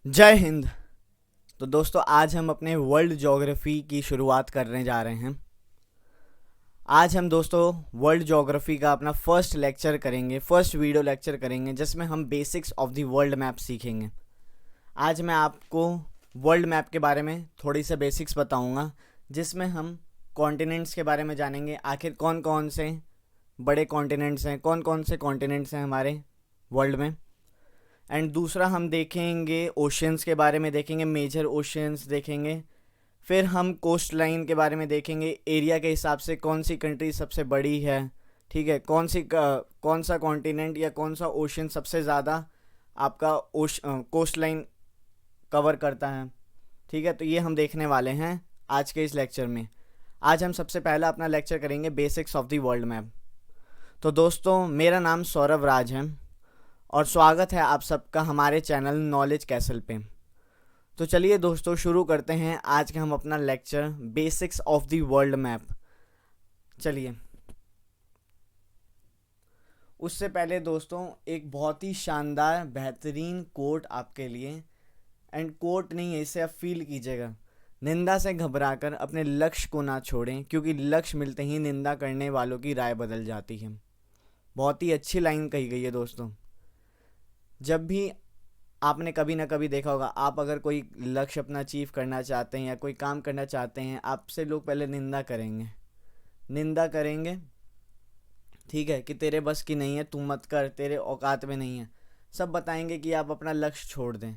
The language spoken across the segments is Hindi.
जय हिंद। तो दोस्तों आज हम अपने वर्ल्ड ज्योग्राफी की शुरुआत करने जा रहे हैं। आज हम दोस्तों वर्ल्ड ज्योग्राफी का अपना फर्स्ट लेक्चर करेंगे, फर्स्ट वीडियो लेक्चर करेंगे जिसमें हम basics of the world map सीखेंगे। आज मैं आपको वर्ल्ड मैप के बारे में थोड़ी से बेसिक्स बताऊंगा, जिसमें हम कॉन्टिनेंट्स के बारे में जानेंगे। आखिर कौन कौन से बड़े कॉन्टिनेंट्स हैं, कौन कौन से कॉन्टिनेंट्स हैं हमारे वर्ल्ड में। एंड दूसरा हम देखेंगे ओशियंस के बारे में, देखेंगे मेजर ओशियंस देखेंगे। फिर हम कोस्ट लाइन के बारे में देखेंगे, एरिया के हिसाब से कौन सी कंट्री सबसे बड़ी है, ठीक है, कौन सा कॉन्टिनेंट या कौन सा ओशियन सबसे ज़्यादा आपका कोस्ट लाइन कवर करता है, ठीक है। तो ये हम देखने वाले हैं आज के इस लेक्चर में। आज हम सबसे पहला अपना लेक्चर करेंगे basics of the world map. तो दोस्तों मेरा नाम सौरभ राज है और स्वागत है आप सबका हमारे चैनल नॉलेज कैसल पे। तो चलिए दोस्तों शुरू करते हैं आज का हम अपना lecture basics of the world map. चलिए, उससे पहले दोस्तों एक बहुत ही शानदार बेहतरीन कोट आपके लिए, एंड कोट नहीं है, इसे आप फील कीजिएगा। निंदा से घबराकर अपने लक्ष्य को ना छोड़ें, क्योंकि लक्ष्य मिलते ही निंदा करने वालों की राय बदल जाती है। बहुत ही अच्छी लाइन कही गई है दोस्तों। जब भी आपने कभी ना कभी देखा होगा, आप अगर कोई लक्ष्य अपना अचीव करना चाहते हैं या कोई काम करना चाहते हैं, आपसे लोग पहले निंदा करेंगे, ठीक है, कि तेरे बस की नहीं है, तू मत कर, तेरे औकात में नहीं है, सब बताएंगे कि आप अपना लक्ष्य छोड़ दें।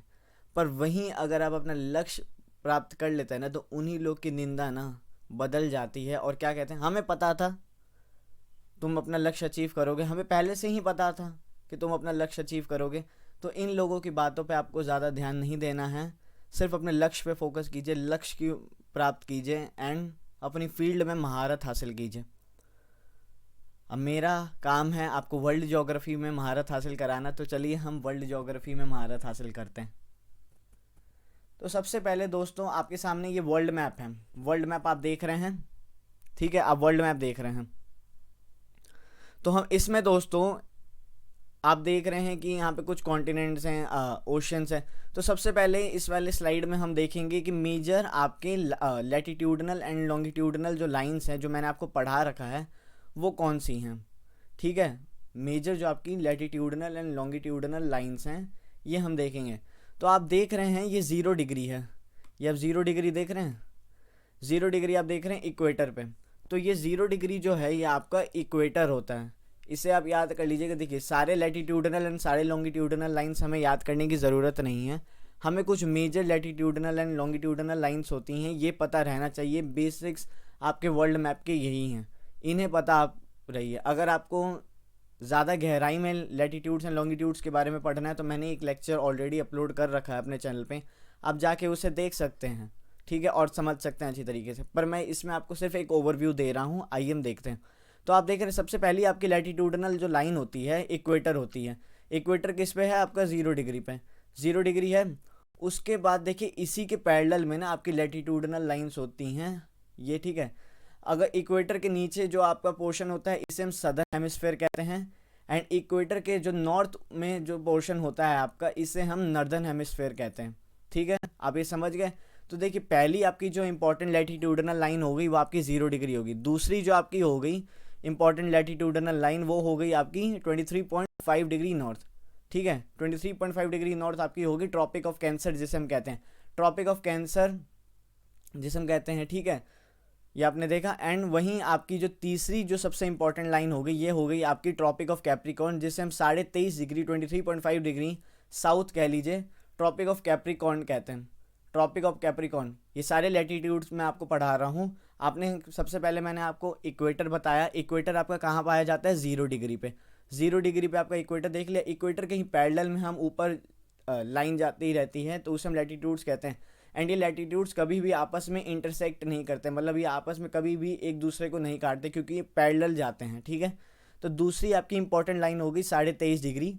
पर वहीं अगर आप अपना लक्ष्य प्राप्त कर लेते हैं ना, तो उन्हीं लोग की निंदा ना बदल जाती है और क्या कहते हैं, हमें पता था तुम अपना लक्ष्य अचीव करोगे, हमें पहले से ही पता था कि तुम अपना लक्ष्य अचीव करोगे। तो इन लोगों की बातों पे आपको ज़्यादा ध्यान नहीं देना है, सिर्फ अपने लक्ष्य पे फोकस कीजिए, लक्ष्य की प्राप्त कीजिए एंड अपनी फील्ड में महारत हासिल कीजिए। अब मेरा काम है आपको वर्ल्ड ज्योग्राफी में महारत हासिल कराना, तो चलिए हम वर्ल्ड ज्योग्राफी में महारत हासिल करते हैं। तो सबसे पहले दोस्तों आपके सामने ये वर्ल्ड मैप है। वर्ल्ड मैप आप देख रहे हैं, ठीक है, आप वर्ल्ड मैप देख रहे हैं। तो हम इसमें दोस्तों आप देख रहे हैं कि यहाँ पे कुछ कॉन्टिनेंट्स हैं, ओशंस हैं। तो सबसे पहले इस वाले स्लाइड में हम देखेंगे कि मेजर आपके लैटिट्यूडनल एंड लॉन्गिट्यूडनल जो लाइंस हैं, जो मैंने आपको पढ़ा रखा है, वो कौन सी हैं, ठीक है। मेजर जो आपकी लैटिट्यूडनल एंड लॉन्गिट्यूडनल लाइंस हैं, ये हम देखेंगे। तो आप देख रहे हैं ये 0 डिग्री है, ये आप 0 डिग्री देख रहे हैं, 0 डिग्री आप देख रहे हैं इक्वेटर पे। तो ये 0 डिग्री जो है ये आपका इक्वेटर होता है, इसे आप याद कर लीजिएगा। देखिए, सारे लैटिट्यूडनल एंड सारे लॉन्गिट्यूडनल लाइंस हमें याद करने की ज़रूरत नहीं है, हमें कुछ major latitudinal and longitudinal lines होती हैं, ये पता रहना चाहिए। बेसिक्स आपके वर्ल्ड मैप के यही हैं, इन्हें पता आप रहिए। अगर आपको ज़्यादा गहराई में लैटिट्यूड्स एंड लॉन्गिट्यूड्स के बारे में पढ़ना है, तो मैंने एक लेक्चर ऑलरेडी अपलोड कर रखा है अपने चैनल पर, आप जाके उसे देख सकते हैं, ठीक है, और समझ सकते हैं अच्छी तरीके से। पर मैं इसमें आपको सिर्फ एक ओवरव्यू दे रहा हूँ, आइए हम देखते हैं। तो आप देख रहे हैं सबसे पहली आपकी लैटिट्यूडनल जो लाइन होती है इक्वेटर होती है। इक्वेटर किस पे है आपका, 0 डिग्री पे, 0 डिग्री है। उसके बाद देखिए इसी के पैरेलल में ना आपकी लैटिट्यूडनल लाइंस होती हैं ये, ठीक है। अगर इक्वेटर के नीचे जो आपका पोर्शन होता है, इसे हम सदर्न हेमिस्फेयर कहते हैं, एंड इक्वेटर के जो नॉर्थ में जो पोर्शन होता है आपका, इसे हम नॉर्दर्न हेमिस्फेयर कहते हैं, ठीक है। आप ये समझ गए। तो देखिए पहली आपकी जो इंपॉर्टेंट लैटिट्यूडनल लाइन हो गई वो आपकी 0 डिग्री होगी। दूसरी जो आपकी हो गई इंपॉर्टेंट लैटिट्यूडनल लाइन, वो हो गई आपकी 23.5 डिग्री नॉर्थ, ठीक है। 23.5 डिग्री नॉर्थ आपकी होगी ट्रॉपिक ऑफ कैंसर जिसे हम कहते हैं, ट्रॉपिक ऑफ कैंसर जिसे हम कहते हैं, ठीक है, ये आपने देखा। एंड वहीं आपकी जो तीसरी जो सबसे इंपॉर्टेंट लाइन हो गई, ये हो गई आपकी ट्रॉपिक ऑफ कैप्रिकॉर्न, जिसे हम 23.5 डिग्री 23.5 डिग्री साउथ कह लीजिए, ट्रॉपिक ऑफ कैप्रिकॉर्न कहते हैं, ट्रॉपिक ऑफ कैप्रिकॉर्न। ये सारे लैटिट्यूड्स मैं आपको पढ़ा रहा हूँ। आपने सबसे पहले मैंने आपको इक्वेटर बताया, इक्वेटर आपका कहाँ पाया जाता है, 0 डिग्री पे, 0 डिग्री पे आपका इक्वेटर देख लिया। इक्वेटर के ही पैरेलल में हम ऊपर लाइन जाती रहती है, तो उसे हम लैटिट्यूड्स कहते हैं। एंड ये लैटिट्यूड्स कभी भी आपस में इंटरसेक्ट नहीं करते, मतलब ये आपस में कभी भी एक दूसरे को नहीं काटते, क्योंकि ये पैरेलल जाते हैं, ठीक है। तो दूसरी आपकी इंपॉर्टेंट लाइन होगी 23.5 डिग्री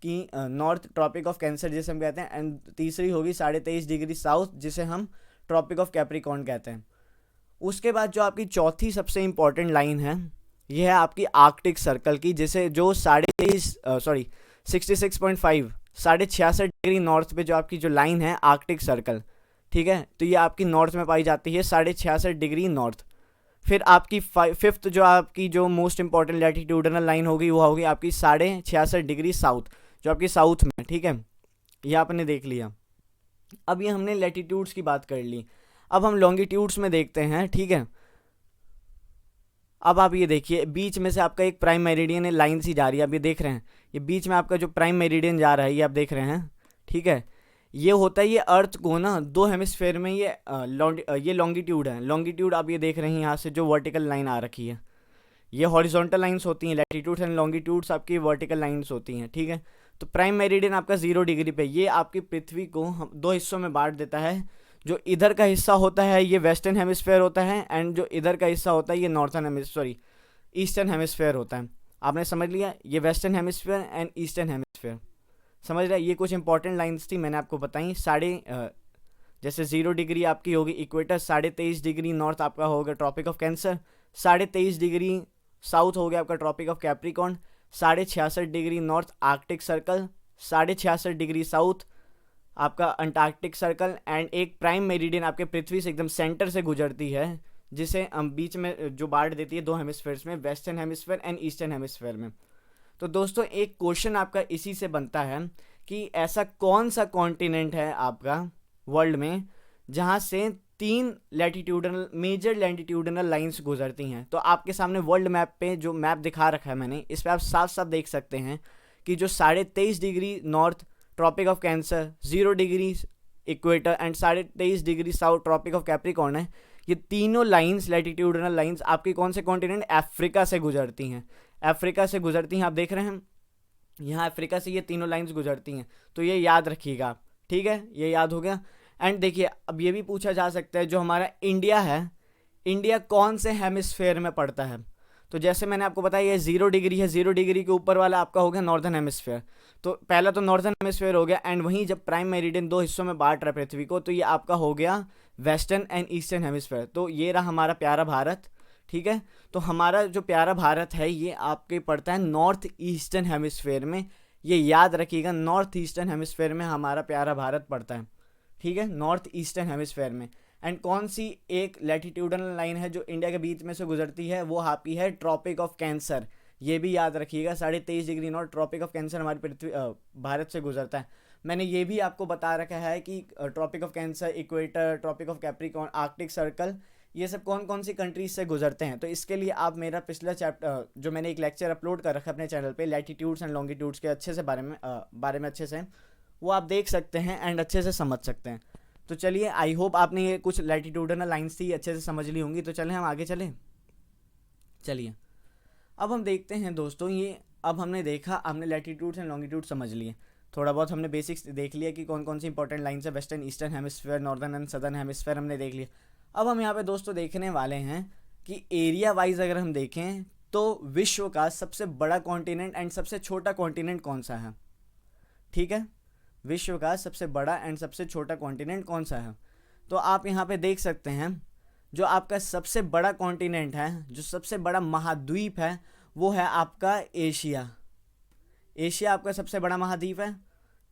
की नॉर्थ, ट्रॉपिक ऑफ कैंसर जिसे हम कहते हैं, एंड तीसरी होगी 23.5 डिग्री साउथ, जिसे हम ट्रॉपिक ऑफ कैप्रिकॉर्न कहते हैं। उसके बाद जो आपकी चौथी सबसे इंपॉर्टेंट लाइन है, यह है आपकी आर्कटिक सर्कल की, जिसे जो 23.5 66.5 66.5 नॉर्थ पे जो आपकी जो लाइन है आर्कटिक सर्कल, ठीक है, तो ये आपकी नॉर्थ में पाई जाती है 66.5 नॉर्थ। फिर आपकी फिफ्थ जो आपकी जो मोस्ट इंपॉर्टेंट लैटिट्यूडनल लाइन होगी वो होगी आपकी 66.5 साउथ, जो आपकी साउथ में, ठीक है, ये आपने देख लिया। अब ये हमने लैटिट्यूड्स की बात कर ली, अब हम लॉन्गिट्यूड्स में देखते हैं, ठीक है। अब आप ये देखिए, बीच में से आपका एक प्राइम मेरिडियन लाइन सी जा रही है, आप ये देख रहे हैं, ये बीच में आपका जो प्राइम मेरिडियन जा रहा है ये आप देख रहे हैं, ठीक है। ये होता है, ये अर्थ को ना दो हेमिस्फेयर में ये लॉन्गिट्यूड है, लॉन्गिट्यूड आप ये देख रहे हैं यहाँ से जो वर्टिकल लाइन आ रखी है, ये हॉरिजॉन्टल लाइंस होती हैं, लैटिट्यूड्स एंड लॉन्गिट्यूड्स आपकी वर्टिकल लाइंस होती हैं, ठीक है। तो प्राइम मेरिडियन आपका 0 डिग्री पे, ये आपकी पृथ्वी को हम दो हिस्सों में बांट देता है। जो इधर का हिस्सा होता है ये वेस्टर्न हेमिस्फेयर होता है, एंड जो इधर का हिस्सा होता है ये नॉर्थर्न हेमिस्फेयर ईस्टर्न हेमिस्फेयर होता है। आपने समझ लिया, ये western hemisphere and eastern hemisphere, समझ रहे हैं। ये कुछ इंपॉर्टेंट लाइंस थी, मैंने आपको बताई। जैसे 0 डिग्री आपकी होगी इक्वेटर, 23.5 डिग्री नॉर्थ आपका होगा Tropic of Cancer, 23.5 degree south हो गया आपका Tropic of Capricorn, 66.5 degree north Arctic Circle, 66.5 degree south आपका अंटार्कटिक सर्कल, एंड एक प्राइम मेरिडियन आपके पृथ्वी से एकदम सेंटर से गुजरती है, जिसे हम बीच में जो बांट देती है दो हेमिस्फेयर्स में, western hemisphere and eastern hemisphere में। तो दोस्तों एक क्वेश्चन आपका इसी से बनता है कि ऐसा कौन सा कॉन्टिनेंट है आपका वर्ल्ड में जहाँ से 3 लैटिट्यूडनल मेजर लैटिट्यूडनल लाइंस गुजरती हैं। तो आपके सामने वर्ल्ड मैप पे जो मैप दिखा रखा है मैंने, इस पर आप साफ साफ देख सकते हैं कि जो 23.5 degree north Tropic of Cancer, 0 degree equator and 23.5 degree south Tropic of Capricorn है, ये तीनों लाइंस लैटिट्यूडनल लाइंस आपकी कौन से कॉन्टिनेंट, अफ्रीका से गुजरती हैं। अफ्रीका से गुजरती हैं, आप देख रहे हैं यहाँ अफ्रीका से ये तीनों लाइंस गुजरती हैं, तो ये याद रखिएगा आप, ठीक है, ये याद हो गया। एंड देखिए अब ये भी पूछा जा सकता है जो हमारा इंडिया है, इंडिया कौन से हेमिस्फेयर में पड़ता है। तो जैसे मैंने आपको बताया ये 0 डिग्री है, 0 डिग्री के ऊपर वाला आपका हो गया नॉर्दर्न हेमिस्फेयर, तो पहला तो नॉर्दर्न हेमिस्फेयर हो गया, एंड वहीं जब प्राइम मेरिडियन दो हिस्सों में बांट रहा है पृथ्वी को, तो ये आपका हो गया वेस्टर्न एंड ईस्टर्न हेमिस्फेयर। तो ये रहा हमारा प्यारा भारत, ठीक है। तो हमारा जो प्यारा भारत है ये आपके पड़ता है नॉर्थ ईस्टर्न हेमिस्फेयर में, ये याद रखिएगा, नॉर्थ ईस्टर्न हेमिस्फेयर में हमारा प्यारा भारत पड़ता है, ठीक है, नॉर्थ ईस्टर्न हेमिस्फेयर में। एंड कौन सी एक लैटिट्यूडनल लाइन है जो इंडिया के बीच में से गुजरती है, वो आपकी है ट्रॉपिक ऑफ कैंसर, ये भी याद रखिएगा, 23.5 degree north Tropic of Cancer हमारी पृथ्वी भारत से गुजरता है। मैंने ये भी आपको बता रखा है कि Tropic of Cancer, equator, Tropic of Capricorn, Arctic Circle, ये सब कौन कौन सी कंट्रीज से गुजरते हैं। तो इसके लिए आप मेरा पिछला चैप्टर जो मैंने एक लेक्चर अपलोड कर रखा है अपने चैनल पे लैटिट्यूड्स एंड लॉन्गिट्यूड्स के अच्छे से बारे में अच्छे से वो आप देख सकते हैं एंड अच्छे से समझ सकते हैं। तो चलिए, आई होप आपने ये कुछ लैटिट्यूडनल लाइंस थी अच्छे से समझ ली होंगी। तो चलें हम आगे चलें। चलिए अब हम देखते हैं दोस्तों, ये अब हमने देखा, हमने लैटिट्यूड्स एंड लॉन्गिट्यूड समझ लिए, थोड़ा बहुत हमने बेसिक्स देख लिया कि कौन कौन सी इंपॉर्टेंट लाइंस है, western eastern hemisphere, northern and southern hemisphere हमने देख लिया। अब हम यहाँ पे दोस्तों देखने वाले हैं कि एरिया वाइज अगर हम देखें तो विश्व का सबसे बड़ा कॉन्टिनेंट एंड सबसे छोटा कॉन्टिनेंट कौन सा है, ठीक है, विश्व का सबसे बड़ा एंड सबसे छोटा कॉन्टिनेंट कौन सा है। तो आप यहाँ पे देख सकते हैं जो आपका सबसे बड़ा कॉन्टिनेंट है, जो सबसे बड़ा महाद्वीप है, वो है आपका एशिया। एशिया आपका सबसे बड़ा महाद्वीप है,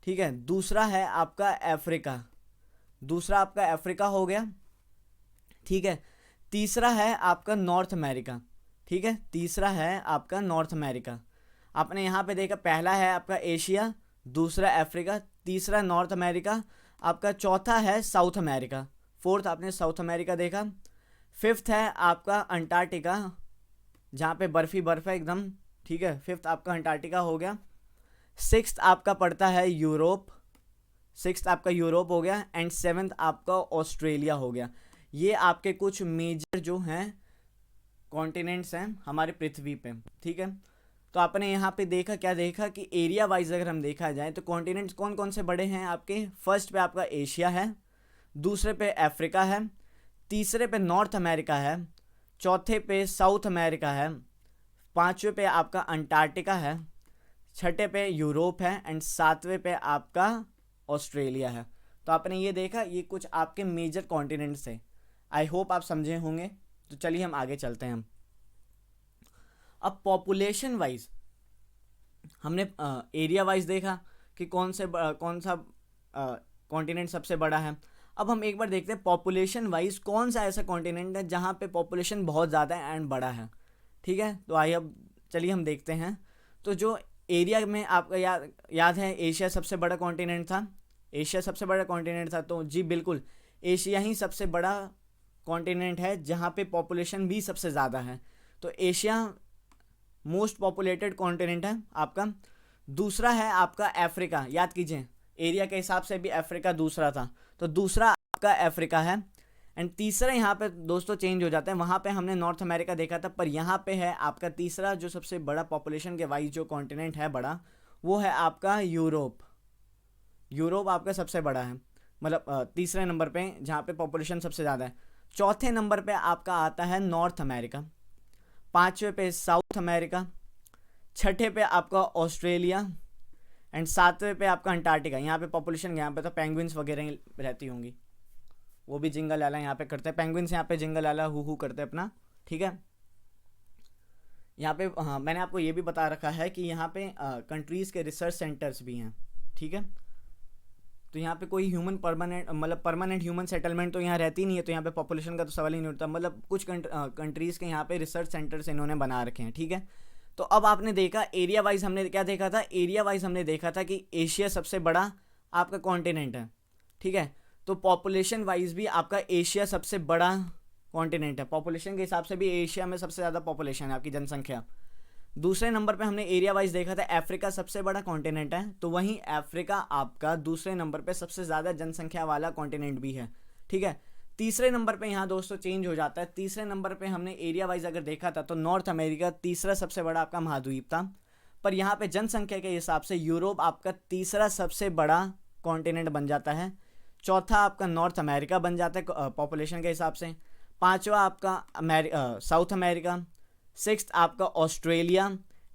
ठीक है। दूसरा है आपका अफ्रीका, दूसरा आपका अफ्रीका हो गया, ठीक है। तीसरा है आपका नॉर्थ अमेरिका, ठीक है, तीसरा है आपका नॉर्थ अमेरिका। आपने यहाँ पे देखा, पहला है आपका एशिया, दूसरा अफ्रीका, तीसरा नॉर्थ अमेरिका, आपका चौथा है साउथ अमेरिका, फोर्थ आपने साउथ अमेरिका देखा, फिफ्थ है आपका अंटार्कटिका जहाँ पे बर्फ़ी बर्फ़ है एकदम, ठीक है, फिफ्थ आपका अंटार्कटिका हो गया। सिक्स्थ आपका पड़ता है यूरोप, सिक्स्थ आपका यूरोप हो गया, एंड सेवन्थ आपका ऑस्ट्रेलिया हो गया। ये आपके कुछ मेजर जो हैं कॉन्टिनेंट्स हैं हमारे पृथ्वी पे, ठीक है। तो आपने यहाँ पे देखा, क्या देखा कि एरिया वाइज अगर हम देखा जाए तो कॉन्टिनेंट्स कौन कौन से बड़े हैं आपके, फर्स्ट पे आपका एशिया है, दूसरे पे अफ्रीका है, तीसरे पे नॉर्थ अमेरिका है, चौथे पे साउथ अमेरिका है, पांचवे पे आपका अंटार्कटिका है, छठे पे यूरोप है, एंड सातवें पे आपका ऑस्ट्रेलिया है। तो आपने ये देखा, ये कुछ आपके मेजर कॉन्टिनेंट्स हैं। आई होप आप समझे होंगे। तो चलिए हम आगे चलते हैं। अब पॉपुलेशन वाइज हमने एरिया वाइज देखा कि कौन सा कॉन्टिनेंट सबसे बड़ा है। अब हम एक बार देखते हैं पॉपुलेशन वाइज कौन सा ऐसा कॉन्टिनेंट है जहाँ पे पॉपुलेशन बहुत ज़्यादा एंड बड़ा है। ठीक है, तो आइए अब चलिए हम देखते हैं। तो जो एरिया में आपका याद है एशिया सबसे बड़ा कॉन्टिनेंट था, एशिया सबसे बड़ा कॉन्टिनेंट था, तो जी बिल्कुल एशिया ही सबसे बड़ा कॉन्टिनेंट है जहाँ पे पॉपुलेशन भी सबसे ज़्यादा है। तो एशिया मोस्ट पॉपुलेटेड कॉन्टिनेंट है आपका। दूसरा है आपका अफ्रीका, याद कीजिए एरिया के हिसाब से भी अफ्रीका दूसरा था, तो दूसरा आपका अफ्रीका है। एंड तीसरा यहाँ पे दोस्तों चेंज हो जाता है, वहाँ पे हमने नॉर्थ अमेरिका देखा था, पर यहाँ पे है आपका तीसरा जो सबसे बड़ा पॉपुलेशन के वाइज जो कॉन्टिनेंट है बड़ा, वो है आपका यूरोप। यूरोप आपका सबसे बड़ा है, मतलब तीसरे नंबर पे जहाँ पे पॉपुलेशन सबसे ज़्यादा है। चौथे नंबर पे आपका आता है नॉर्थ अमेरिका, पाँचवें पे साउथ अमेरिका, छठे पे आपका ऑस्ट्रेलिया, एंड सातवें पे आपका अंटार्कटिका। यहाँ पे पॉपुलेशन, यहाँ पे तो पेंगुइन्स वगैरह रहती होंगी, वो भी जिंगल आला यहाँ पे करते हैं, पेंगुइन्स यहाँ पे जिंगल आला हु करते हैं अपना। ठीक है, यहाँ पे हाँ मैंने आपको ये भी बता रखा है कि यहाँ पे कंट्रीज़ के रिसर्च सेंटर्स भी हैं। ठीक है, तो यहाँ पे कोई ह्यूमन परमानेंट ह्यूमन सेटलमेंट तो यहाँ रहती नहीं है, तो यहाँ पे पॉपुलेशन का तो सवाल ही नहीं उठता, मतलब कुछ कंट्रीज़ के यहाँ पे रिसर्च सेंटर्स इन्होंने बना रखे हैं। ठीक है, तो अब आपने देखा एरिया वाइज हमने क्या देखा था, एरिया वाइज हमने देखा था कि एशिया सबसे बड़ा आपका कॉन्टिनेंट है। ठीक है, तो पॉपुलेशन वाइज भी आपका एशिया सबसे बड़ा कॉन्टिनेंट है, पॉपुलेशन के हिसाब से भी एशिया में सबसे ज़्यादा पॉपुलेशन है आपकी जनसंख्या। दूसरे नंबर पे हमने एरिया वाइज देखा था अफ्रीका सबसे बड़ा कॉन्टिनेंट है, तो वहीं अफ्रीका आपका दूसरे नंबर पे सबसे ज़्यादा जनसंख्या वाला कॉन्टिनेंट भी है। ठीक है, तीसरे नंबर पे यहाँ दोस्तों चेंज हो जाता है, तीसरे नंबर पे हमने एरिया वाइज अगर देखा था तो नॉर्थ अमेरिका तीसरा सबसे बड़ा आपका महाद्वीप था, पर यहाँ पे जनसंख्या के हिसाब से यूरोप आपका तीसरा सबसे बड़ा कॉन्टिनेंट बन जाता है। चौथा आपका नॉर्थ अमेरिका बन जाता है पॉपुलेशन के हिसाब से, पांचवा आपका साउथ अमेरिका, सिक्स्थ आपका ऑस्ट्रेलिया,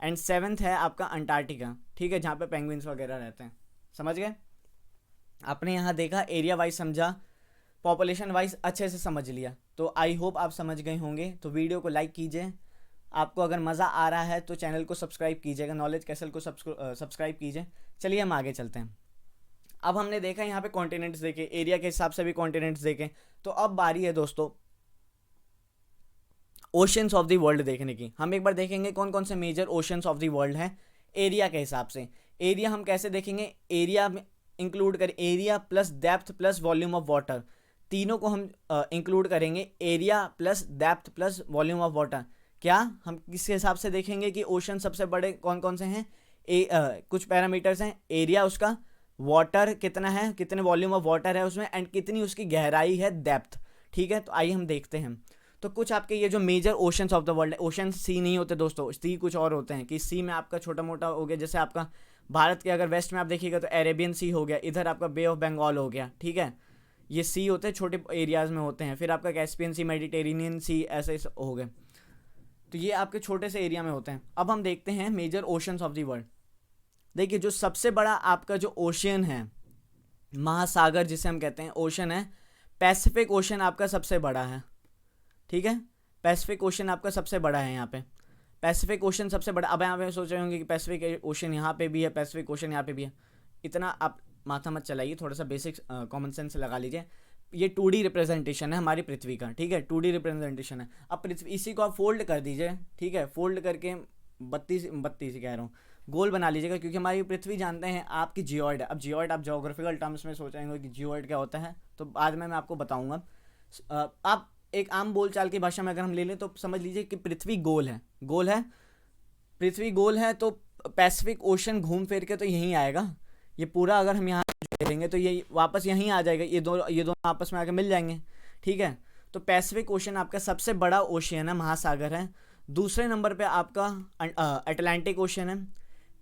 एंड सेवन्थ है आपका अंटार्कटिका। ठीक है, जहाँ पे पेंगुइन्स वगैरह रहते हैं। समझ गए, आपने यहाँ देखा एरिया वाइज समझा, पॉपुलेशन वाइज अच्छे से समझ लिया, तो आई होप आप समझ गए होंगे। तो वीडियो को लाइक कीजिए, आपको अगर मज़ा आ रहा है तो चैनल को सब्सक्राइब कीजिएगा, नॉलेज कैसल को सब्सक्राइब कीजिए। चलिए हम आगे चलते हैं। अब हमने देखा यहाँ पे कॉन्टिनेंट्स देखे, एरिया के हिसाब से भी कॉन्टिनेंट्स देखे, तो अब बारी है दोस्तों ओशंस ऑफ द वर्ल्ड देखने की। हम एक बार देखेंगे कौन कौन से major oceans of the world हैं एरिया के हिसाब से। एरिया हम कैसे देखेंगे, एरिया में इंक्लूड करें area plus depth plus volume of water, तीनों को हम इंक्लूड करेंगे, area plus depth plus volume of water. क्या हम किसके हिसाब से देखेंगे कि ओशन सबसे बड़े कौन कौन से हैं, कुछ पैरामीटर्स हैं, एरिया उसका, वाटर कितना है, कितने वॉल्यूम ऑफ वाटर है उसमें, एंड कितनी उसकी गहराई है, डेप्थ। ठीक है, तो आइए हम देखते हैं। तो कुछ आपके ये जो major oceans of the world है, ओशन सी नहीं होते दोस्तों, सी कुछ और होते हैं, कि सी में आपका छोटा मोटा हो गया, जैसे आपका भारत के अगर वेस्ट में आप देखिएगा तो अरेबियन सी हो गया, इधर आपका बे ऑफ बंगाल हो गया। ठीक है, ये सी होते हैं, छोटे एरियाज़ में होते हैं। फिर आपका कैस्पियन सी, मेडिटेरेनियन सी, ऐसे हो गए, तो ये आपके छोटे से एरिया में होते हैं। अब हम देखते हैं major oceans of the world. देखिए जो सबसे बड़ा आपका जो ओशियन है, महासागर जिसे हम कहते हैं ओशन है, पैसिफिक ओशन आपका सबसे बड़ा है। ठीक है, पैसिफिक ओशन आपका सबसे बड़ा है, यहाँ पे पैसिफिक ओशन सबसे बड़ा। अब यहाँ पे सोच रहे होंगे कि पैसिफिक ओशन यहाँ पे भी है, पैसिफिक ओशन यहाँ पे भी है, इतना आप माथा मत चलाइए, थोड़ा सा बेसिक कॉमन सेंस लगा लीजिए। ये 2D रिप्रेजेंटेशन है हमारी पृथ्वी का। ठीक है, 2D रिप्रेजेंटेशन है। अब पृथ्वी, इसी को आप फोल्ड कर दीजिए। ठीक है, फोल्ड करके 32 कह रहा हूँ, गोल बना लीजिएगा, क्योंकि हमारी पृथ्वी जानते हैं आपकी जियोइड है। अब जियोइड आप ज्योग्राफिकल टर्म्स में सोचेंगे कि जियोइड क्या होता है, तो बाद में मैं आपको बताऊंगा। आप एक आम बोलचाल की भाषा में अगर हम ले लें तो समझ लीजिए कि पृथ्वी गोल है, गोल है, पृथ्वी गोल है, तो पैसिफिक ओशन घूम फिर के तो यहीं आएगा। ये पूरा अगर हम यहाँ देखेंगे तो ये वापस यहीं आ जाएगा, ये दोनों आपस में आके मिल जाएंगे। ठीक है, तो पैसिफिक ओशन आपका सबसे बड़ा ओशियन है, महासागर है। दूसरे नंबर पे आपका अटलांटिक ओशन है।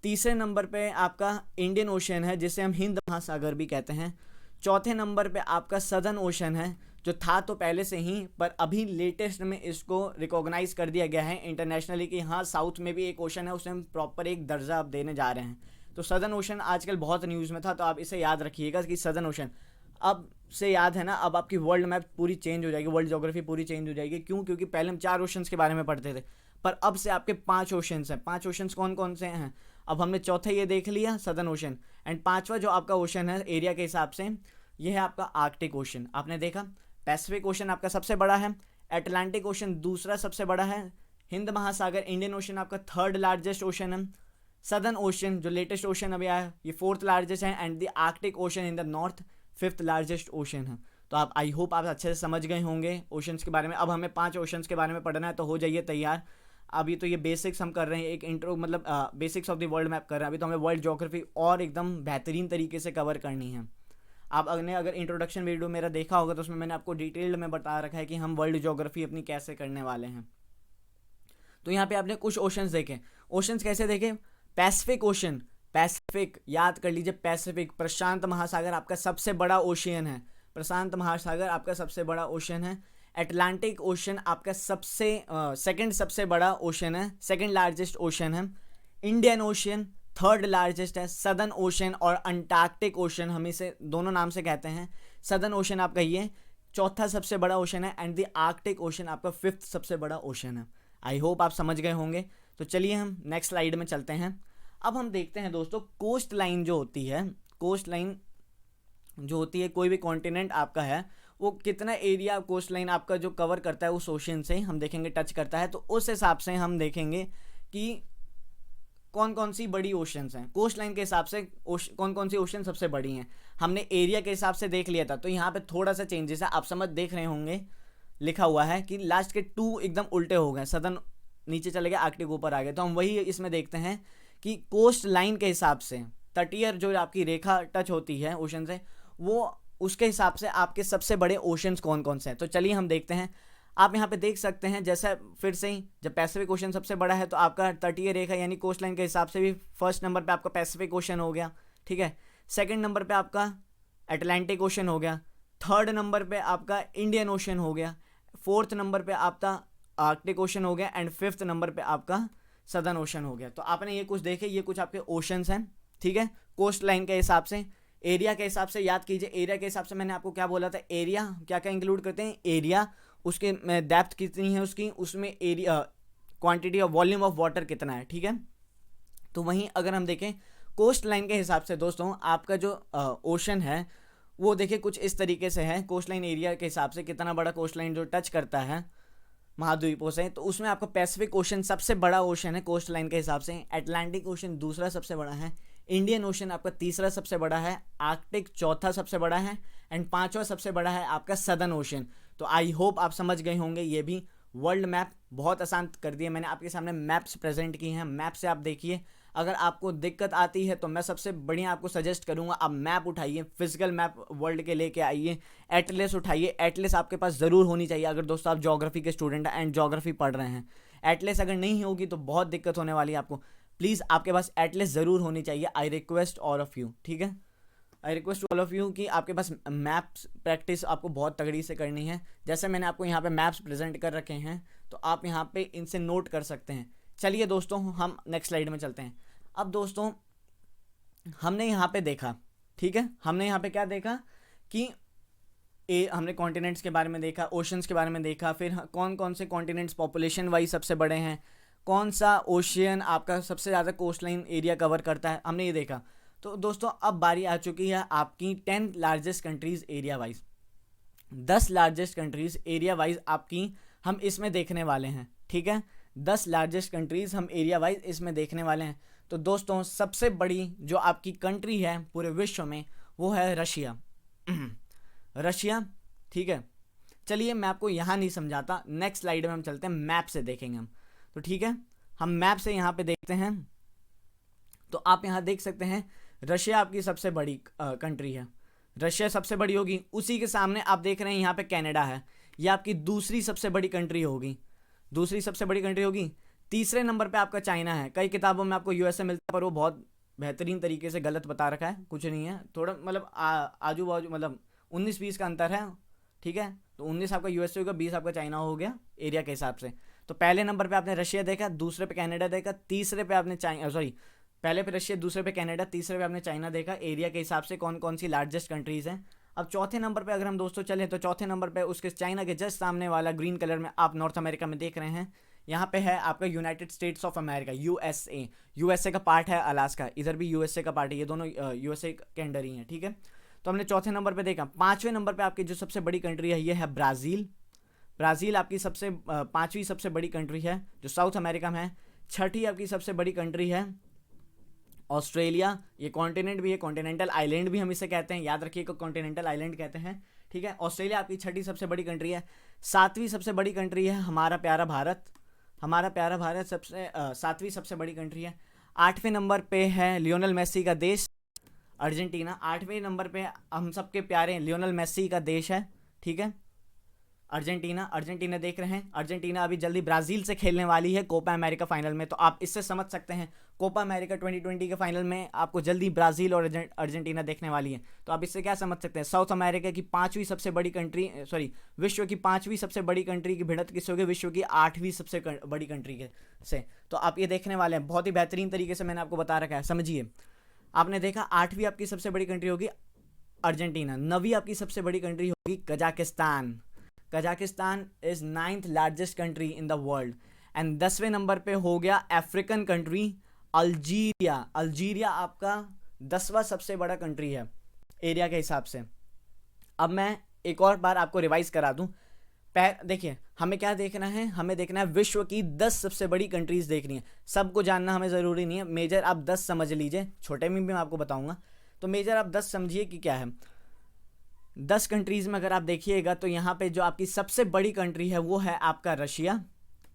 तीसरे नंबर पे आपका इंडियन ओशन है, जिसे हम हिंद महासागर भी कहते हैं। चौथे नंबर पे आपका सदर्न ओशन है, जो था तो पहले से ही, पर अभी लेटेस्ट में इसको रिकॉग्नाइज कर दिया गया है इंटरनेशनली कि हाँ साउथ में भी एक ओशन है, उसे हम प्रॉपर एक दर्जा अब देने जा रहे हैं। तो सदर्न ओशन आजकल बहुत न्यूज़ में था, तो आप इसे याद रखिएगा कि सदर्न ओशन अब से याद है ना, अब आपकी वर्ल्ड मैप पूरी चेंज हो जाएगी, वर्ल्ड ज्योग्राफी पूरी चेंज हो जाएगी। क्यों? क्योंकि पहले हम 4 ओशंस के बारे में पढ़ते थे, पर अब से आपके 5 ओशंस हैं। 5 ओशंस कौन कौन से हैं? अब हमने चौथा ये देख लिया सदर्न ओशन, एंड पांचवा जो आपका ओशन है एरिया के हिसाब से, ये है आपका आर्कटिक ओशन। आपने देखा पैसिफिक ओशन आपका सबसे बड़ा है, अटलांटिक ओशन दूसरा सबसे बड़ा है, हिंद महासागर इंडियन ओशन आपका थर्ड लार्जेस्ट ओशन है, सदर्न ओशन जो लेटेस्ट ओशन अभी आया ये फोर्थ लार्जेस्ट है, and the Arctic ocean in the north fifth largest ocean है। तो आप आई होप आप अच्छे से समझ गए होंगे ओशंस के बारे में। अब हमें 5 ओशंस के बारे में पढ़ना है, तो हो जाइए तैयार। अभी तो ये बेसिक्स हम कर रहे हैं, एक इंट्रो मतलब basics of the world map कर रहे हैं। अभी तो हमें वर्ल्ड ज्योग्राफी और एकदम बेहतरीन तरीके से कवर करनी है। आप अगर इंट्रोडक्शन वीडियो मेरा देखा होगा तो उसमें मैंने आपको डिटेल्ड में बता रखा है कि हम वर्ल्ड ज्योग्राफी अपनी कैसे करने वाले हैं। तो यहाँ पे आपने कुछ ओशंस देखे। ओशंस कैसे देखे? पैसिफिक ओशन, पैसिफिक याद कर लीजिए, पैसिफिक प्रशांत महासागर आपका सबसे बड़ा ओशियन है, प्रशांत महासागर आपका सबसे बड़ा ओशन है। अटलांटिक ओशन आपका सबसे सेकंड सबसे बड़ा ओशन है, सेकंड लार्जेस्ट ओशन है। इंडियन ओशन थर्ड लार्जेस्ट है। सदर्न ओशन और अंटार्कटिक ओशन हम इसे दोनों नाम से कहते हैं। सदर्न ओशन आपका ये चौथा सबसे बड़ा ओशन है, एंड द आर्कटिक ओशन आपका फिफ्थ सबसे बड़ा ओशन है। आई होप आप समझ गए होंगे। तो चलिए हम नेक्स्ट स्लाइड में चलते हैं। अब हम देखते हैं दोस्तों कोस्ट लाइन जो होती है, कोस्ट लाइन जो होती है, कोई भी कॉन्टिनेंट आपका है वो कितना एरिया कोस्ट लाइन आपका जो कवर करता है उस ओशन से हम देखेंगे टच करता है। तो उस हिसाब से हम देखेंगे कि कौन कौन सी बड़ी ओशंस हैं कोस्ट लाइन के हिसाब से, कौन कौन सी ओशन सबसे बड़ी हैं। हमने एरिया के हिसाब से देख लिया था, तो यहाँ पे थोड़ा सा चेंजेस है। आप समझ देख रहे होंगे लिखा हुआ है कि लास्ट के 2 एकदम उल्टे हो गए, सदर्न नीचे चले गए, आर्कटिक ऊपर आ गए। तो हम वही इसमें देखते हैं कि कोस्ट लाइन के हिसाब से तटीय जो आपकी रेखा टच होती है ओशन से, वो उसके हिसाब से आपके सबसे बड़े ओशंस कौन कौन से हैं। तो चलिए हम देखते हैं। आप यहाँ पे देख सकते हैं जैसा फिर से ही जब पैसिफिक ओशन सबसे बड़ा है तो आपका तटीय रेखा यानी कोस्ट लाइन के हिसाब से भी फर्स्ट नंबर पे आपका पैसिफिक ओशन हो गया, ठीक है। सेकंड नंबर पे आपका अटलांटिक ओशन हो गया, थर्ड नंबर पे आपका इंडियन ओशन हो गया, फोर्थ नंबर पे आपका आर्कटिक ओशन हो गया, एंड फिफ्थ नंबर पे आपका सदर्न ओशन हो गया। तो आपने ये कुछ देखे, ये कुछ आपके ओशंस हैं, ठीक है, कोस्ट लाइन के हिसाब से। एरिया के हिसाब से याद कीजिए, एरिया के हिसाब से मैंने आपको क्या बोला था, एरिया क्या क्या इंक्लूड करते हैं, एरिया, उसके डेप्थ कितनी है उसकी, उसमें area quantity of volume of water कितना है, ठीक है। तो वहीं अगर हम देखें कोस्ट लाइन के हिसाब से दोस्तों आपका जो ओशन है वो देखिए कुछ इस तरीके से है। कोस्ट लाइन एरिया के हिसाब से कितना बड़ा कोस्ट लाइन जो टच करता है महाद्वीपों से, तो उसमें आपका पैसिफिक ओशन सबसे बड़ा ओशन है कोस्ट लाइन के हिसाब से, अटलांटिक ओशन दूसरा सबसे बड़ा है, इंडियन ओशन आपका तीसरा सबसे बड़ा है, आर्कटिक चौथा सबसे बड़ा है, एंड पांचवा सबसे बड़ा है आपका सदर्न ओशन। तो आई होप आप समझ गए होंगे। ये भी वर्ल्ड मैप बहुत आसान कर दिया मैंने, आपके सामने मैप्स प्रेजेंट किए हैं। मैप से आप देखिए, अगर आपको दिक्कत आती है तो मैं सबसे बढ़िया आपको सजेस्ट करूंगा आप मैप उठाइए, फिजिकल मैप वर्ल्ड के लेके आइए, एटलस उठाइए। एटलस आपके पास ज़रूर होनी चाहिए अगर दोस्तों आप ज्योग्राफी के स्टूडेंट हैं एंड ज्योग्राफी पढ़ रहे हैं। एटलस अगर नहीं होगी तो बहुत दिक्कत होने वाली है आपको। प्लीज़ आपके पास एटलस ज़रूर होनी चाहिए। I request all of you, ठीक है, I request all of you कि आपके पास मैप्स प्रैक्टिस आपको बहुत तगड़ी से करनी है। जैसे मैंने आपको यहाँ पे मैप्स प्रेजेंट कर रखे हैं तो आप यहाँ पे इनसे नोट कर सकते हैं। चलिए दोस्तों हम नेक्स्ट स्लाइड में चलते हैं। अब दोस्तों हमने यहाँ पे देखा, ठीक है, हमने यहाँ पे क्या देखा कि हमने कॉन्टिनेंट्स के बारे में देखा, ओशंस के बारे में देखा, फिर कौन कौन से कॉन्टिनेंट्स पॉपुलेशन वाइज सबसे बड़े हैं, कौन सा ओशियन आपका सबसे ज़्यादा कोस्ट लाइन एरिया कवर करता है, हमने ये देखा। तो दोस्तों अब बारी आ चुकी है आपकी 10 largest countries area wise, 10 largest countries area wise आपकी हम इसमें देखने वाले हैं, ठीक है। 10 लार्जेस्ट कंट्रीज़ हम एरिया वाइज इसमें देखने वाले हैं। तो दोस्तों सबसे बड़ी जो आपकी कंट्री है पूरे विश्व में वो है रशिया। रशिया, ठीक है। चलिए मैं आपको यहाँ नहीं समझाता, नेक्स्ट स्लाइड में हम चलते हैं, मैप से देखेंगे हम। तो ठीक है, हम मैप से यहाँ पे देखते हैं। तो आप यहाँ देख सकते हैं रशिया आपकी सबसे बड़ी कंट्री है, रशिया सबसे बड़ी होगी। उसी के सामने आप देख रहे हैं यहाँ पे कनाडा है, ये आपकी दूसरी सबसे बड़ी कंट्री होगी, दूसरी सबसे बड़ी कंट्री होगी। तीसरे नंबर पे आपका चाइना है। कई किताबों में आपको यूएसए मिलता है पर वो बहुत बेहतरीन तरीके से गलत बता रखा है, कुछ नहीं है, थोड़ा मतलब आजू बाजू मतलब 19-20 का अंतर है, ठीक है। तो 19 आपका यूएसए होगा, 20 आपका चाइना हो गया एरिया के हिसाब से। तो पहले नंबर पे आपने रशिया देखा, दूसरे पे कनाडा देखा, तीसरे पे आपने पहले पे रशिया, दूसरे पे कनाडा, तीसरे पे आपने चाइना देखा एरिया के हिसाब से कौन कौन सी लार्जेस्ट कंट्रीज़ हैं। अब चौथे नंबर पे अगर हम दोस्तों चलें तो चौथे नंबर पे उसके चाइना के जस्ट सामने वाला ग्रीन कलर में आप नॉर्थ अमेरिका में देख रहे हैं, यहाँ पे है आपका United states of America, USA. USA का पार्ट है अलास्का, इधर भी यूएसए का पार्ट है, ये दोनों यूएसए के अंडर ही हैं, ठीक है। तो हमने चौथे नंबर पे देखा। पांचवें नंबर पे आपकी जो सबसे बड़ी कंट्री है ये है ब्राज़ील। ब्राज़ील आपकी सबसे पांचवी सबसे बड़ी कंट्री है जो साउथ अमेरिका में है। छठी आपकी सबसे बड़ी कंट्री है ऑस्ट्रेलिया। ये कॉन्टिनेंट भी है, कॉन्टिनेंटल आइलैंड भी हम इसे कहते हैं, याद रखिए, कॉन्टिनेंटल आइलैंड कहते हैं, ठीक है। ऑस्ट्रेलिया आपकी छठी सबसे बड़ी कंट्री है। सातवीं सबसे बड़ी कंट्री है हमारा प्यारा भारत। हमारा प्यारा भारत सबसे सातवीं सबसे बड़ी कंट्री है। आठवें नंबर पे है लियोनेल मेसी का देश अर्जेंटीना। आठवें नंबर पे हम सबके प्यारे लियोनेल मेसी का देश है, ठीक है, अर्जेंटीना। अर्जेंटीना देख रहे हैं, अर्जेंटीना अभी जल्दी ब्राज़ील से खेलने वाली है कोपा अमेरिका फाइनल में, तो आप इससे समझ सकते हैं कोपा अमेरिका 2020 के फाइनल में आपको जल्दी ब्राज़ील और अर्जेंटीना देखने वाली है। तो आप इससे क्या समझ सकते हैं, साउथ अमेरिका की पांचवी सबसे बड़ी कंट्री, सॉरी, विश्व की पांचवी सबसे बड़ी कंट्री की भिड़ंत किससे होगी, विश्व की आठवीं सबसे बड़ी कंट्री के से। तो आप ये देखने वाले हैं, बहुत ही बेहतरीन तरीके से मैंने आपको बता रखा है, समझिए। आपने देखा आठवीं आपकी सबसे बड़ी कंट्री होगी अर्जेंटीना, नवीं आपकी सबसे बड़ी कंट्री होगी Kazakhstan. Kazakhstan is 9th largest country in the world. And 10वें नंबर पे हो गया अफ्रीकन कंट्री अल्जीरिया। अल्जीरिया आपका 10वां सबसे बड़ा कंट्री है एरिया के हिसाब से। अब मैं एक और बार आपको रिवाइज करा दूं। देखिए हमें क्या देखना है, हमें देखना है विश्व की 10 सबसे बड़ी कंट्रीज देखनी है। सबको जानना हमें ज़रूरी नहीं है, मेजर आप 10 समझ लीजिए, छोटे में भी मैं आपको बताऊंगा। तो मेजर आप 10 समझिए कि क्या है। 10 कंट्रीज़ में अगर आप देखिएगा तो यहाँ पे जो आपकी सबसे बड़ी कंट्री है वो है आपका रशिया,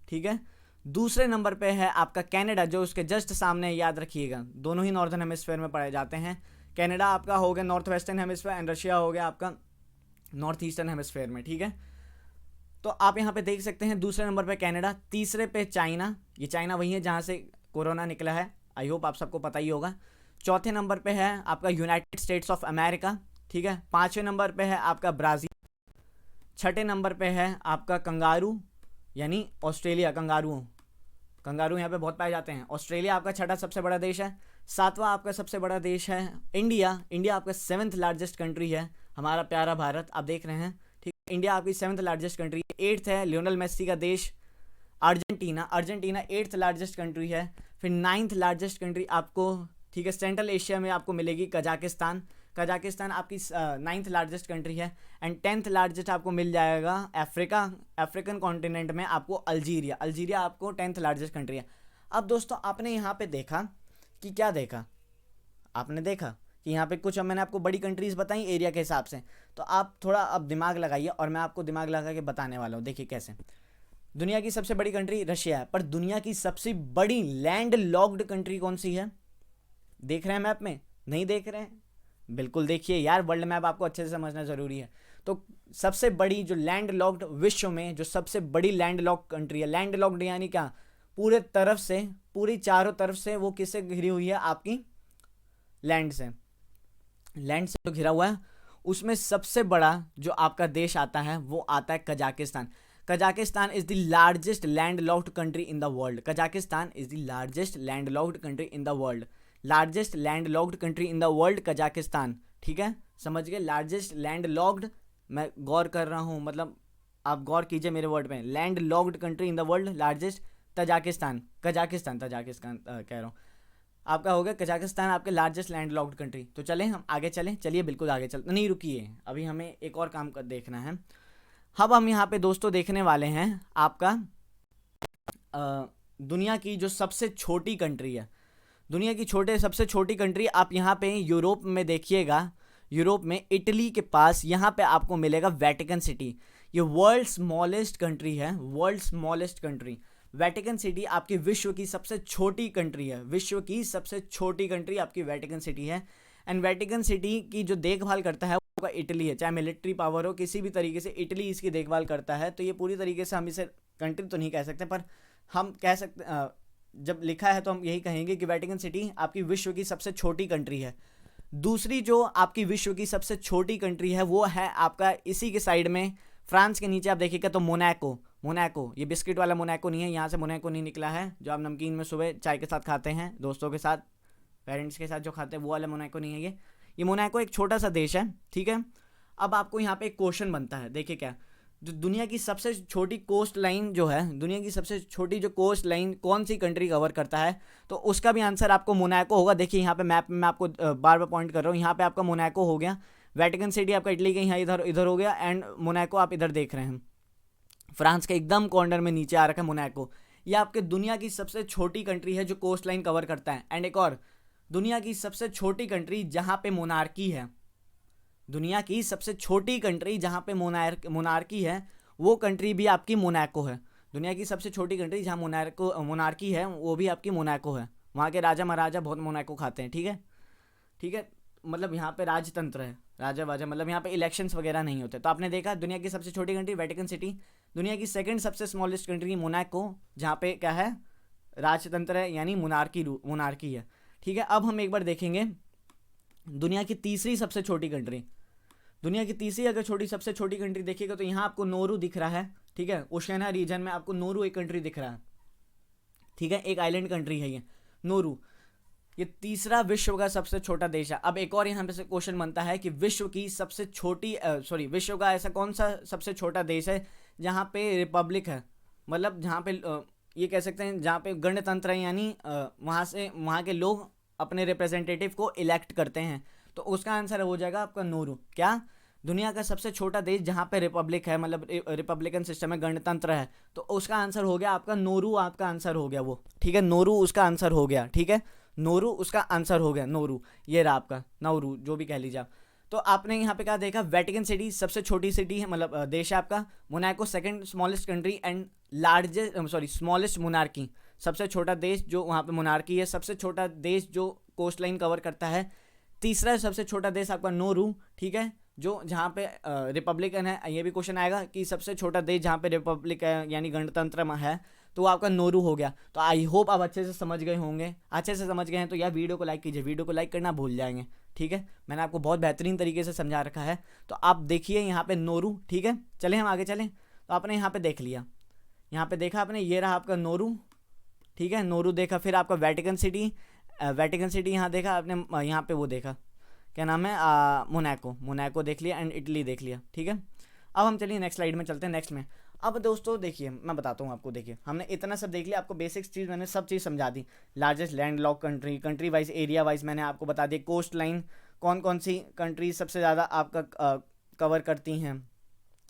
ठीक है। दूसरे नंबर पे है आपका कनाडा, जो उसके जस्ट सामने, याद रखिएगा दोनों ही नॉर्दर्न हेमिस्फीयर में पाए जाते हैं। कनाडा आपका हो गया north western hemisphere and Russia हो गया आपका नॉर्थ ईस्टर्न हेमिस्फीयर में, ठीक है। तो आप यहाँ पे देख सकते हैं दूसरे नंबर पे कनाडा, तीसरे पे चाइना, ये चाइना वही है जहाँ से कोरोना निकला है, आई होप आप सबको पता ही होगा। चौथे नंबर पे है आपका यूनाइटेड स्टेट्स ऑफ अमेरिका, ठीक है। पाँचवें नंबर पे है आपका ब्राज़ील। छठे नंबर पे है आपका कंगारू यानी ऑस्ट्रेलिया। कंगारू यहाँ पे बहुत पाए जाते हैं। ऑस्ट्रेलिया आपका छठा सबसे बड़ा देश है। सातवां आपका सबसे बड़ा देश है इंडिया। इंडिया आपका 7th लार्जेस्ट कंट्री है, हमारा प्यारा भारत, आप देख रहे हैं, ठीक है। इंडिया आपकी 7th लार्जेस्ट कंट्री है। 8th है लियोनेल मेसी का देश Argentina. Argentina 8th largest country है। फिर 9th लार्जेस्ट कंट्री आपको, ठीक है, सेंट्रल एशिया में आपको मिलेगी कजाकिस्तान। कजाकिस्तान आपकी 9th लार्जेस्ट कंट्री है। एंड 10th लार्जेस्ट आपको मिल जाएगा अफ्रीकन कॉन्टिनेंट में आपको अल्जीरिया। अल्जीरिया आपको 10th लार्जेस्ट कंट्री है। अब दोस्तों आपने यहाँ पे देखा कि क्या देखा, आपने देखा कि यहाँ पे कुछ मैंने आपको बड़ी कंट्रीज़ बताई एरिया के हिसाब से। तो आप थोड़ा अब दिमाग लगाइए और मैं आपको दिमाग लगा के बताने वाला हूँ। देखिए कैसे। दुनिया की सबसे बड़ी कंट्री रशिया है, पर दुनिया की सबसे बड़ी लैंड लॉक्ड कंट्री कौन सी है? देख रहे हैं मैप में? नहीं देख रहे हैं? बिल्कुल देखिए यार, वर्ल्ड मैप आपको अच्छे से समझना ज़रूरी है। तो सबसे बड़ी जो लैंड लॉक्ड, विश्व में जो सबसे बड़ी लैंड लॉक्ड कंट्री है, लैंड लॉक्ड यानी क्या, पूरे तरफ से, पूरी चारों तरफ से वो किससे घिरी हुई है, आपकी लैंड से। लैंड से जो घिरा हुआ है उसमें सबसे बड़ा जो आपका देश आता है वो आता है Kazakhstan. Kazakhstan is the largest land locked country in the world. Kazakhstan is the largest land locked country in the world. Largest land locked country in the world Kazakhstan, ठीक है, समझ गए। लार्जेस्ट लैंड लॉक्ड, मैं गौर कर रहा हूँ, मतलब आप गौर कीजिए मेरे वर्ड में, land locked country in the world largest Kazakhstan कह रहा हूँ, आपका हो गया कजाकिस्तान आपके लार्जेस्ट लैंड लॉक्ड कंट्री। तो चलें हम आगे चलें, चलिए बिल्कुल आगे चलते, नहीं रुकिए, अभी हमें एक और काम कर देखना है। अब हम यहाँ पे दोस्तों देखने वाले हैं आपका दुनिया की जो सबसे छोटी कंट्री है, दुनिया की सबसे छोटी कंट्री। आप यहाँ पे यूरोप में देखिएगा, यूरोप में इटली के पास यहाँ पे आपको मिलेगा वेटिकन सिटी। ये वर्ल्ड स्मॉलेस्ट कंट्री है, world smallest country. Vatican city आपकी विश्व की सबसे छोटी कंट्री है, विश्व की सबसे छोटी कंट्री आपकी वेटिकन सिटी है। एंड वेटिकन सिटी की जो देखभाल करता है वो इटली है, चाहे मिलिट्री पावर हो, किसी भी तरीके से इटली इसकी देखभाल करता है। तो ये पूरी तरीके से हम इसे कंट्री तो नहीं कह सकते, पर हम कह सकते, जब लिखा है तो हम यही कहेंगे कि वेटिकन सिटी आपकी विश्व की सबसे छोटी कंट्री है। दूसरी जो आपकी विश्व की सबसे छोटी कंट्री है वो है आपका इसी के साइड में, फ्रांस के नीचे आप देखिएगा तो मोनाको। मोनाको, ये बिस्किट वाला मोनाको नहीं है, यहाँ से मोनाको नहीं निकला है, जो आप नमकीन में सुबह चाय के साथ खाते हैं, दोस्तों के साथ, पेरेंट्स के साथ जो खाते हैं, वो वाला मोनाको नहीं है ये मोनाको एक छोटा सा देश है, ठीक है। अब आपको यहाँ पे एक क्वेश्चन बनता है, देखिए क्या, जो दुनिया की सबसे छोटी कोस्ट लाइन जो है, दुनिया की सबसे छोटी जो कोस्ट लाइन कौन सी कंट्री कवर करता है, तो उसका भी आंसर आपको मोनाको होगा। देखिए यहाँ पे मैप में मैं आपको बार बार पॉइंट कर रहा हूँ, यहाँ पे आपका मोनाको हो गया, वेटिकन सिटी आपका इटली के यहाँ इधर इधर हो गया, एंड मोनाको आप इधर देख रहे हैं, फ्रांस के एकदम कॉर्नर में नीचे आ रखा है मोनाको। ये आपके दुनिया की सबसे छोटी कंट्री है जो कोस्ट लाइन कवर करता है। एंड एक और, दुनिया की सबसे छोटी कंट्री जहाँ पे मोनार्की है, दुनिया की सबसे छोटी कंट्री जहाँ पे मोनार्की है, वो कंट्री भी आपकी मोनाको है। दुनिया की सबसे छोटी कंट्री जहाँ मोनार्की है, वो भी आपकी मोनाको है। वहाँ के राजा महाराजा बहुत मोनाको खाते हैं, ठीक है, ठीक है। मतलब यहाँ पे राजतंत्र है, राजा वाजा, मतलब यहाँ पे इलेक्शंस वगैरह नहीं होते। तो आपने देखा दुनिया की सबसे छोटी कंट्री वेटिकन सिटी, दुनिया की सेकंड सबसे स्मॉलेस्ट कंट्री मोनाको, जहाँ पे क्या है, राजतंत्र है, यानी मोनार्की है, ठीक है। अब हम एक बार देखेंगे दुनिया की तीसरी सबसे छोटी कंट्री। दुनिया की तीसरी अगर सबसे छोटी कंट्री देखिएगा तो यहाँ आपको नोरू दिख रहा है, ठीक है, ओशियाना रीजन में आपको नोरू एक कंट्री दिख रहा है, ठीक है, एक आइलैंड कंट्री है ये नोरू। ये तीसरा विश्व का सबसे छोटा देश है। अब एक और यहाँ पे से क्वेश्चन बनता है कि विश्व की सबसे छोटी विश्व का ऐसा कौन सा सबसे छोटा देश है जहाँ पे रिपब्लिक है, मतलब जहाँ पे ये कह सकते हैं जहाँ पे गणतंत्र है, यानी वहाँ के लोग अपने रिप्रेजेंटेटिव को इलेक्ट करते हैं। तो उसका आंसर हो जाएगा आपका नोरू। क्या, दुनिया का सबसे छोटा देश जहाँ पे रिपब्लिक है, मतलब रिपब्लिकन सिस्टम है, गणतंत्र है, तो उसका आंसर हो गया आपका नोरू, आपका आंसर हो गया वो, ठीक है, नोरू उसका आंसर हो गया, ठीक है, नोरू उसका आंसर हो गया, नोरू, ये रहा आपका नौरू, जो भी कह लीजिए आप। तो आपने यहाँ पे क्या देखा, वेटिकन सिटी सबसे छोटी सिटी है, मतलब देश है आपका, Monaco second smallest country and smallest monarchy, सबसे छोटा देश जो वहाँ पे मोनार्की है, सबसे छोटा देश जो कोस्ट लाइन कवर करता है, तीसरा सबसे छोटा देश आपका नोरू, ठीक है, जो जहाँ पे रिपब्लिकन है। ये भी क्वेश्चन आएगा कि सबसे छोटा देश जहाँ पे रिपब्लिक है यानी गणतंत्र है, तो वो आपका नोरू हो गया। तो आई होप आप अच्छे से समझ गए होंगे, अच्छे से समझ गए हैं तो यार वीडियो को लाइक कीजिए, वीडियो को लाइक करना भूल जाएंगे, ठीक है, मैंने आपको बहुत बेहतरीन तरीके से समझा रखा है। तो आप देखिए यहाँ पे नोरू, ठीक है, चले हम आगे चलें। तो आपने यहाँ पे देख लिया, यहाँ पे देखा आपने, ये रहा आपका नोरू, ठीक है, नोरू देखा, फिर आपका वेटिकन सिटी यहाँ देखा आपने, यहाँ पे वो देखा, क्या नाम है, मोनाको देख लिया, एंड इटली देख लिया, ठीक है। अब हम चलिए नेक्स्ट स्लाइड में चलते हैं, नेक्स्ट में। अब दोस्तों देखिए मैं बताता हूँ आपको, देखिए हमने इतना सब देख लिया, आपको बेसिक्स चीज़ मैंने सब चीज़ समझा दी, largest land lock country, country wise area wise मैंने आपको बता दिया, कोस्ट लाइन कौन कौन सी कंट्रीज सबसे ज़्यादा आपका कवर करती हैं,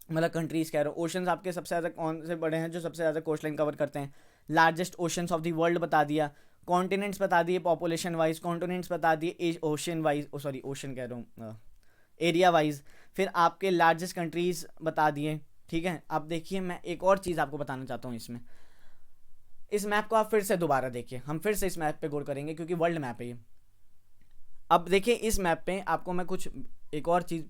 मतलब कंट्रीज़ कह रहे हो, ओशंस आपके सबसे ज़्यादा कौन से बड़े हैं जो सबसे ज़्यादा कोस्ट लाइन कवर करते हैं, largest oceans of the world बता दिया, कॉन्टिनेंट्स बता दिए पॉपुलेशन वाइज, कॉन्टिनेंट्स बता दिए ओशन वाइज, सॉरी ओशन कह रहा हूँ, एरिया वाइज, फिर आपके लार्जेस्ट कंट्रीज बता दिए, ठीक है। अब देखिए मैं एक और चीज़ आपको बताना चाहता हूँ इसमें, इस मैप को आप फिर से दोबारा देखिए, हम फिर से इस मैप पे गौर करेंगे क्योंकि वर्ल्ड मैप है ये। अब देखिए इस मैप पे आपको मैं कुछ एक और चीज़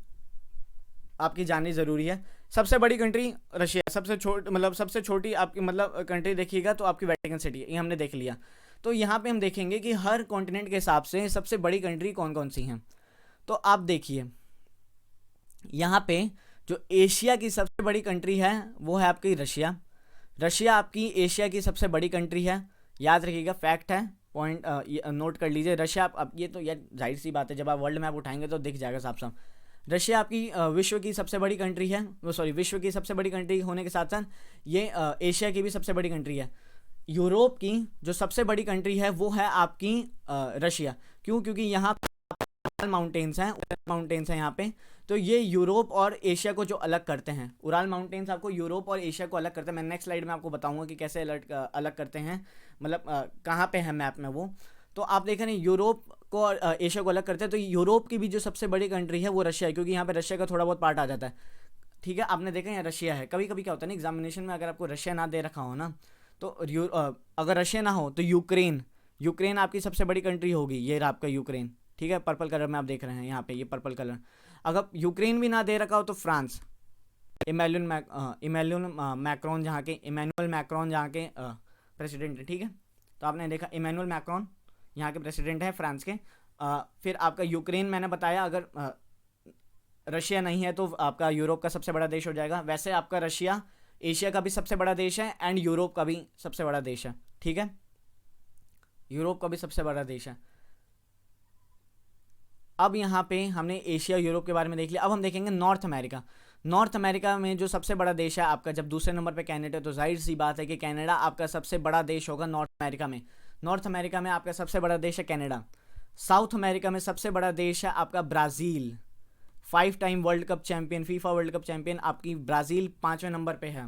आपकी जाननी ज़रूरी है। सबसे बड़ी कंट्री रशिया, सबसे छोटी आपकी मतलब कंट्री देखिएगा तो आपकी वेटिकन सिटी है, ये हमने देख लिया। तो यहाँ पे हम देखेंगे कि हर कॉन्टिनेंट के हिसाब से सबसे बड़ी कंट्री कौन कौन सी हैं। तो आप देखिए यहाँ पे जो एशिया की सबसे बड़ी कंट्री है वो है आपकी रशिया। रशिया आपकी एशिया की सबसे बड़ी कंट्री है, याद रखिएगा, फैक्ट है, पॉइंट नोट कर लीजिए। रशिया, अब ये तो यार जाहिर सी बात है, जब आप वर्ल्ड मैप उठाएंगे तो दिख जाएगा साफ साफ। रशिया आपकी विश्व की सबसे बड़ी कंट्री है, विश्व की सबसे बड़ी कंट्री होने के साथ साथ ये एशिया की भी सबसे बड़ी कंट्री है। यूरोप की जो सबसे बड़ी कंट्री है वो है आपकी रशिया। क्यों? क्योंकि यहाँ माउंटेन्स हैं यहाँ पे, तो ये यूरोप और एशिया को जो अलग करते हैं, उराल माउंटेन्स आपको यूरोप और एशिया को अलग करते हैं। मैं नेक्स्ट स्लाइड में आपको बताऊंगा कि कैसे अलग करते हैं, मतलब कहाँ पे है मैप में वो। तो आप देखें यूरोप को और एशिया को अलग करते हैं, तो यूरोप की भी जो सबसे बड़ी कंट्री है वो रशिया है, क्योंकि यहाँ पे रशिया का थोड़ा बहुत पार्ट आ जाता है, ठीक है। आपने देखा यहाँ रशिया है। कभी कभी क्या होता है ना एग्जामिनेशन में, अगर आपको रशिया ना दे रखा हो ना, तो अगर रशिया ना हो तो यूक्रेन आपकी सबसे बड़ी कंट्री होगी। ये रहा आपका यूक्रेन, ठीक है, पर्पल कलर में आप देख रहे हैं यहाँ पे, ये पर्पल कलर। अगर यूक्रेन भी ना दे रखा हो तो फ्रांस, इमैनुअल मैक्रोन जहाँ के प्रेसिडेंट है, ठीक है। तो आपने देखा इमैनुअल मैक्रोन यहाँ के प्रेसिडेंट है फ्रांस के। फिर आपका यूक्रेन मैंने बताया, अगर रशिया नहीं है तो आपका यूरोप का सबसे बड़ा देश हो जाएगा। वैसे आपका रशिया एशिया का भी सबसे बड़ा देश है एंड यूरोप का भी सबसे बड़ा देश है, ठीक है, यूरोप का भी सबसे बड़ा देश है। अब यहाँ पे हमने एशिया यूरोप के बारे में देख लिया। अब हम देखेंगे नॉर्थ अमेरिका। नॉर्थ अमेरिका में जो सबसे बड़ा देश है आपका, जब दूसरे नंबर पे कनाडा है, तो जाहिर सी बात है कि कनाडा आपका सबसे बड़ा देश होगा नॉर्थ अमेरिका में। नॉर्थ अमेरिका में आपका सबसे बड़ा देश है कनाडा। साउथ अमेरिका में सबसे बड़ा देश है आपका Brazil. 5 time world cup champion, FIFA world cup champion आपकी ब्राज़ील 5वें नंबर पे है।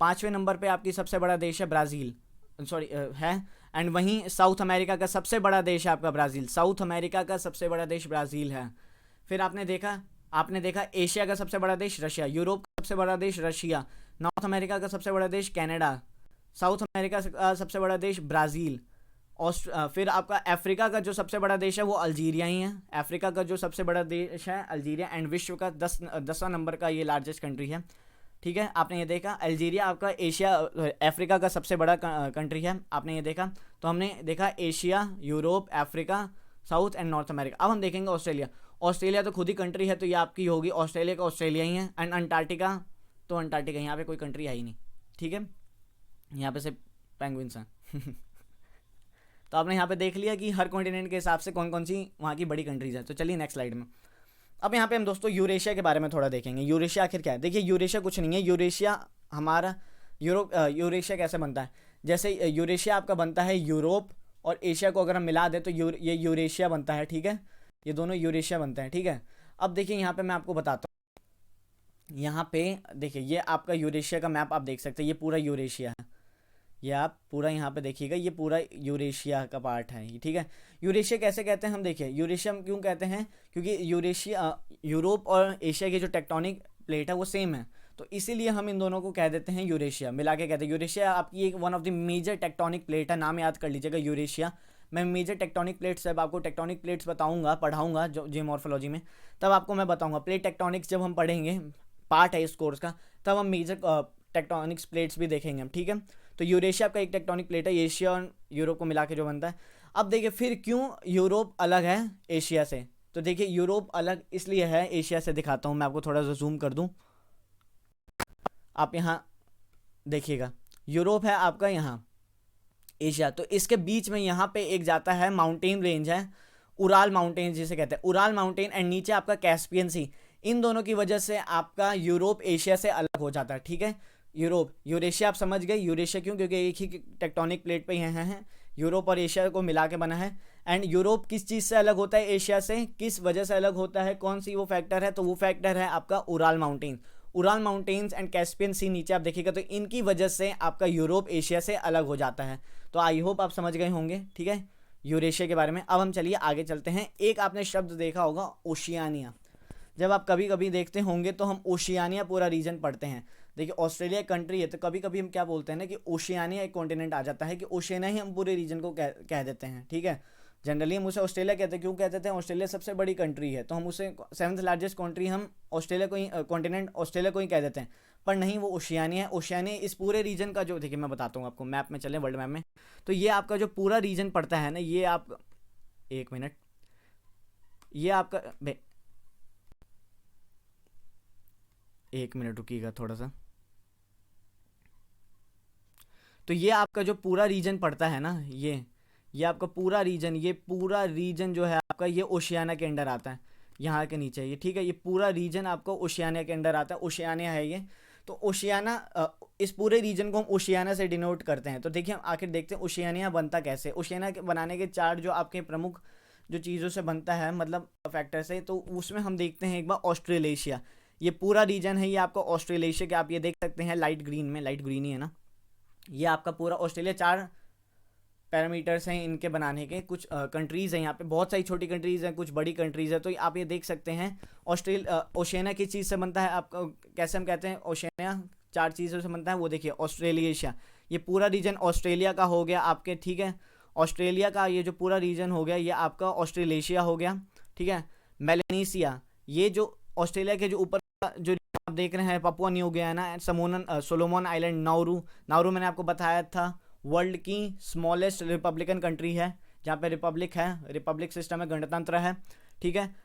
5वें नंबर पे आपकी सबसे बड़ा देश है ब्राज़ील, सॉरी है। एंड वहीं साउथ अमेरिका का सबसे बड़ा देश है आपका ब्राज़ील। साउथ अमेरिका का सबसे बड़ा देश ब्राज़ील है। फिर आपने देखा एशिया का सबसे बड़ा देश रशिया, यूरोप का सबसे बड़ा देश रशिया, नॉर्थ अमेरिका का सबसे बड़ा देश कनाडा, साउथ अमेरिका का सबसे बड़ा देश ब्राज़ील। फिर आपका अफ्रीका का जो सबसे बड़ा देश है वो अल्जीरिया ही है। अफ्रीका का जो सबसे बड़ा देश है अल्जीरिया। एंड विश्व का 10वां नंबर का ये लार्जेस्ट कंट्री है। ठीक है, आपने ये देखा अल्जीरिया आपका अफ्रीका का सबसे बड़ा कंट्री है, आपने ये देखा। तो हमने देखा Asia, Europe, Africa, south and north America. अब हम देखेंगे ऑस्ट्रेलिया। ऑस्ट्रेलिया तो खुद ही कंट्री है, तो ये आपकी होगी ऑस्ट्रेलिया का ऑस्ट्रेलिया ही है। एंड अंटार्कटिका, तो अंटार्कटिका, यहाँ पे कोई कंट्री है ही नहीं। ठीक है, यहाँ पे सिर्फ पेंगुइन्स हैं। तो आपने यहाँ पे देख लिया कि हर कॉन्टिनेंट के हिसाब से कौन कौन सी वहाँ की बड़ी कंट्रीज है। तो चलिए नेक्स्ट स्लाइड में। अब यहाँ पे हम दोस्तों यूरेशिया के बारे में थोड़ा देखेंगे। यूरेशिया आखिर क्या है? देखिए यूरेशिया कुछ नहीं है। यूरेशिया हमारा यूरेशिया कैसे बनता है? जैसे यूरेशिया आपका बनता है यूरोप और एशिया को अगर हम मिला दें तो ये यूरेशिया बनता है। ठीक है, ये दोनों यूरेशिया बनते हैं। ठीक है, अब देखिए यहाँ पे मैं आपको बताता हूँ। यहाँ पे देखिए ये आपका यूरेशिया का मैप आप देख सकते हैं, ये पूरा यूरेशिया है। ये आप पूरा यहाँ पे देखिएगा, ये पूरा यूरेशिया का पार्ट है ये। ठीक है, यूरेशिया कैसे कहते हैं हम? देखिए यूरेशिया हम क्यों कहते हैं, क्योंकि यूरेशिया यूरोप और एशिया की जो टेक्टोनिक प्लेट है वो सेम है, तो इसीलिए हम इन दोनों को कह देते हैं यूरेशिया, मिला के कहते हैं। यूरेशिया आपकी एक one of the major tectonic plate है, नाम याद कर लीजिएगा यूरेशिया। मैं मेजर टेक्टोनिक प्लेट्स, जब आपको टेक्टोनिक प्लेट्स बताऊंगा, पढ़ाऊंगा जो जियोमॉर्फोलॉजी में, तब आपको मैं बताऊंगा। प्लेट टेक्टोनिक्स जब हम पढ़ेंगे, पार्ट है इस कोर्स का, तब हम मेजर टेक्टोनिक्स प्लेट्स भी देखेंगे हम। ठीक है, तो यूरेशिया आपका एक टेक्टोनिक प्लेट है, एशिया और यूरोप को मिला के जो बनता है। अब देखिए फिर क्यों यूरोप अलग है एशिया से? तो देखिए यूरोप अलग इसलिए है एशिया से, दिखाता हूँ मैं आपको, थोड़ा सा जूम कर दूँ, आप यहाँ देखिएगा। यूरोप है आपका यहाँ, एशिया, तो इसके बीच में यहाँ पे एक जाता है माउंटेन रेंज है, उराल माउंटेन जिसे कहते हैं, उराल माउंटेन। एंड नीचे आपका कैस्पियन सी। इन दोनों की वजह से आपका यूरोप एशिया से अलग हो जाता है। ठीक है, यूरोप यूरेशिया आप समझ गए। यूरेशिया क्यों? क्योंकि एक ही टेक्टोनिक प्लेट पे हैं, यूरोप और एशिया को मिला के बना है। एंड यूरोप किस चीज़ से अलग होता है एशिया से, किस वजह से अलग होता है, कौन सी वो फैक्टर है? तो वो फैक्टर है आपका Ural mountain. Ural mountains and Caspian Sea नीचे आप देखिएगा, तो इनकी वजह से आपका यूरोप एशिया से अलग हो जाता है। तो आई होप आप समझ गए होंगे। ठीक है, यूरेशिया के बारे में। अब हम चलिए आगे चलते हैं। एक आपने शब्द देखा होगा ओशियानिया, जब आप कभी कभी देखते होंगे तो हम ओशियानिया पूरा रीजन पढ़ते हैं। देखिए ऑस्ट्रेलिया एक कंट्री है, तो कभी कभी हम क्या बोलते हैं ना कि ओशियानिया एक कॉन्टिनेंट आ जाता है, कि ओशियानिया ही हम पूरे रीजन को कह देते हैं। ठीक है, जनरली हम उसे ऑस्ट्रेलिया कहते हैं। क्यों कहते हैं? ऑस्ट्रेलिया सबसे बड़ी कंट्री है, तो हम उसे 7th लार्जेस्ट कंट्री, हम ऑस्ट्रेलिया को ही कॉन्टिनेंट ऑस्ट्रेलिया को ही कह देते हैं। पर नहीं, वो ओशियानिया है। ओशियानिया इस पूरे रीजन का जो, देखिए मैं बताता हूँ आपको, मैप में चलें, वर्ल्ड मैप में, तो ये आपका जो पूरा रीजन पड़ता है ना, ये आप एक मिनट, ये आपका एक मिनट रुकिएगा थोड़ा सा। तो ये आपका जो पूरा रीजन पड़ता है ना, ये आपका पूरा रीजन, ये पूरा रीजन जो है आपका, ये ओशियाना के अंडर आता है, यहाँ के नीचे ये। ठीक है, ये पूरा रीजन आपको ओशियाना के अंडर आता है, ओशियानिया है ये। तो ओशियाना, इस पूरे रीजन को हम ओशियाना से डिनोट करते हैं। तो देखिए हम आखिर देखते हैं ओशियानिया बनता कैसे। ओशियाना के बनाने के 4 जो आपके प्रमुख जो चीज़ों से बनता है, मतलब फैक्टर से, तो उसमें हम देखते हैं एक बार ऑस्ट्रेलेशिया। ये पूरा रीजन है ये आपका ऑस्ट्रेलेशिया के, आप ये देख सकते हैं लाइट ग्रीन में, लाइट ग्रीन ही है ना, ये आपका पूरा ऑस्ट्रेलिया। 4 पैरामीटर्स हैं इनके बनाने के। कुछ कंट्रीज़ हैं यहाँ पे, बहुत सारी छोटी कंट्रीज़ हैं, कुछ बड़ी कंट्रीज़ है। तो आप ये देख सकते हैं ओशियानिया किस चीज़ से बनता है आपका, कैसे हम कहते हैं ओशियानिया 4 चीज़ों से बनता है, वो देखिए ऑस्ट्रेलेशिया, ये पूरा रीजन ऑस्ट्रेलिया का हो गया आपके। ठीक है, ऑस्ट्रेलिया का ये जो पूरा रीजन हो गया, ये आपका ऑस्ट्रेलेशिया हो गया। ठीक है, मेलेनेशिया, ये जो ऑस्ट्रेलिया के जो ऊपर जो आप देख रहे हैं, पपुआ न्यू गियाना, सोलोमन आइलैंड, नाउरू मैंने आपको बताया था वर्ल्ड की स्मॉलेस्ट रिपब्लिकन कंट्री है, जहाँ पे रिपब्लिक है, रिपब्लिक सिस्टम है, गणतंत्र है। ठीक है,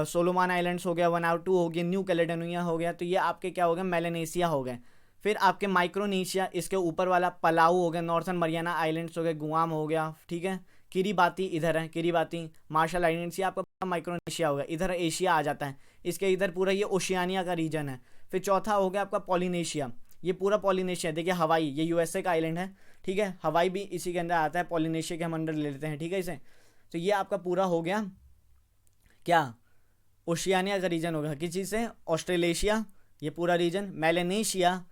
सोलोमन आइलैंड्स हो गया, वनाउटू हो गया, न्यू कैलेडोनिया हो गया, तो ये आपके क्या हो गए, मेलेनेशिया हो गए। फिर आपके माइक्रोनेशिया, इसके ऊपर वाला पलाऊ हो गया, नॉर्थन मरियाना आइलैंड्स हो गए, गुआम हो गया। ठीक है, किरीबाती इधर है, किरीबाती मार्शल आइलैंड्स, ये आपका माइक्रोनेशिया हो गया। इधर एशिया आ जाता है, इसके इधर पूरा ये ओशियानिया का रीजन है। फिर चौथा हो गया आपका पॉलिनेशिया, ये पूरा पॉलिनेशिया, देखिए हवाई, ये यूएसए का आइलैंड है, ठीक है, हवाई भी इसी के अंदर आता है, पॉलिनेशिया के हम अंडर ले लेते हैं, ठीक है इसे। तो ये आपका पूरा हो गया क्या, ओशियानिया का रीजन हो गया, किस चीज़ से, ऑस्ट्रेलेशिया, ये पूरा region, Melanesia,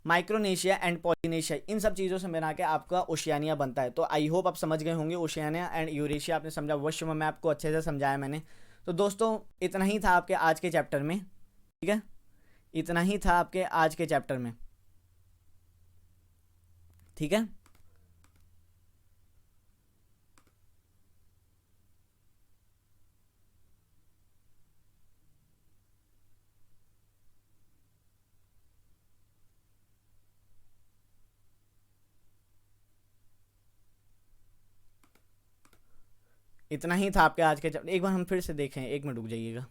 Micronesia and Polynesia, इन सब चीज़ों से मिला के आपका ओशियानिया बनता है। तो आई होप आप समझ गए होंगे, ओशियानिया एंड यूरेशिया आपने समझा, विश्व में आपको अच्छे से समझाया मैंने। तो दोस्तों इतना ही था आपके आज के चैप्टर में, ठीक है, इतना ही था आपके आज के चैप्टर में, ठीक है। इतना ही था आपके आज के चैप्टर, एक बार हम फिर से देखें, एक मिनट रुक जाइएगा।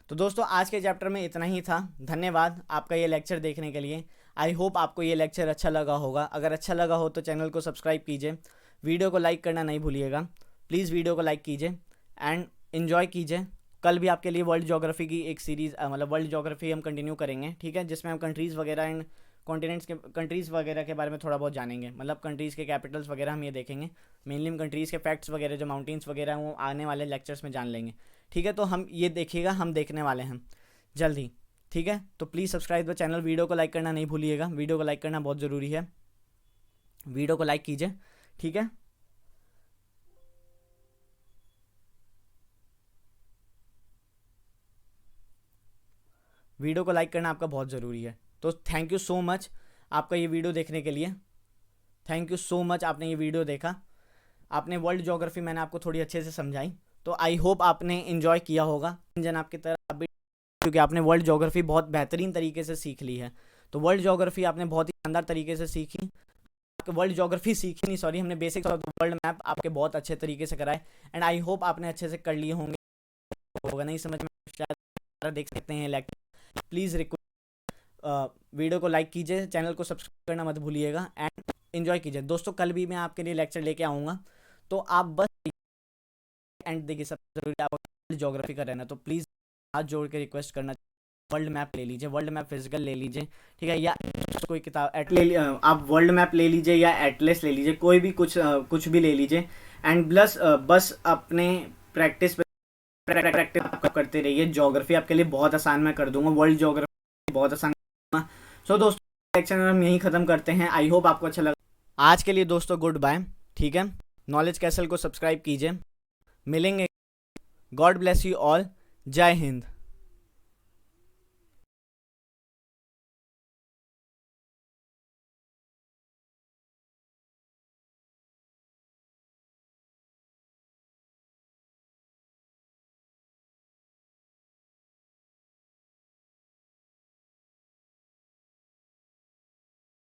तो दोस्तों आज के चैप्टर में इतना ही था, धन्यवाद आपका ये लेक्चर देखने के लिए। आई होप आपको ये लेक्चर अच्छा लगा होगा, अगर अच्छा लगा हो तो चैनल को सब्सक्राइब कीजिए, वीडियो को लाइक करना नहीं भूलिएगा, प्लीज़ वीडियो को लाइक कीजिए एंड इन्जॉय कीजिए। कल भी आपके लिए वर्ल्ड ज्योग्राफी की एक सीरीज़ मतलब वर्ल्ड ज्योग्राफी हम कंटिन्यू करेंगे, ठीक है, जिसमें हम कंट्रीज़ वगैरह एंड कॉन्टिनेंट्स के कंट्रीज़ वगैरह के बारे में थोड़ा बहुत जानेंगे, मतलब कंट्रीज़ के कैपिटल्स वगैरह हम ये देखेंगे, मेनली हम कंट्रीज़ के फैक्ट्स वगैरह जो माउंटेन्स वगैरह वो आने वाले लेक्चर्स में जान लेंगे, ठीक है। तो हम ये देखिएगा, हम देखने वाले हैं जल्दी, ठीक है। तो please subscribe the channel, video को लाइक करना नहीं भूलिएगा, वीडियो को लाइक करना बहुत ज़रूरी है, वीडियो को लाइक कीजिए, ठीक है। वीडियो को लाइक करना आपका बहुत ज़रूरी है। तो थैंक यू सो मच आपका ये वीडियो देखने के लिए, थैंक यू सो मच आपने ये वीडियो देखा, आपने वर्ल्ड ज्योग्राफी मैंने आपको थोड़ी अच्छे से समझाई, तो आई होप आपने इन्जॉय किया होगा, जन आपकी तरह आप भी, क्योंकि आपने वर्ल्ड ज्योग्राफी बहुत बेहतरीन तरीके से सीख ली है। तो वर्ल्ड ज्योग्राफी आपने बहुत ही शानदार तरीके से सीखी, वर्ल्ड ज्योग्राफी सीखी नहीं सॉरी, हमने बेसिक्स ऑफ वर्ल्ड मैप आपके बहुत अच्छे तरीके से कराए एंड आई होप आपने अच्छे से कर लिए होंगे, होगा नहीं समझ में शायद देख सकते हैं लेक्चर। प्लीज़ वीडियो को लाइक कीजिए, चैनल को सब्सक्राइब करना मत भूलिएगा एंड इन्जॉय कीजिए। दोस्तों कल भी मैं आपके लिए लेक्चर लेके आऊँगा, तो आप बस एंड देखिए, सबसे जरूरी आपको ज्योग्राफी का रहना, तो प्लीज़ हाथ जोड़ के रिक्वेस्ट करना, वर्ल्ड मैप ले लीजिए, वर्ल्ड मैप फिजिकल ले लीजिए, ठीक है, या कोई किताब आप वर्ल्ड मैप ले लीजिए या एटलस ले लीजिए, कोई भी कुछ भी ले लीजिए एंड प्लस बस अपने प्रैक्टिस करते रहिए। ज्योग्राफी आपके लिए बहुत आसान मैं कर दूंगा, वर्ल्ड ज्योग्राफी बहुत आसान। सो दोस्तों लेक्चर हम यहीं ख़त्म करते हैं, आई होप आपको अच्छा लगा। आज के लिए दोस्तों गुड बाय, ठीक है, नॉलेज कैसल को सब्सक्राइब कीजिए, मिलेंगे, गॉड ब्लेस यू ऑल, जय हिंद।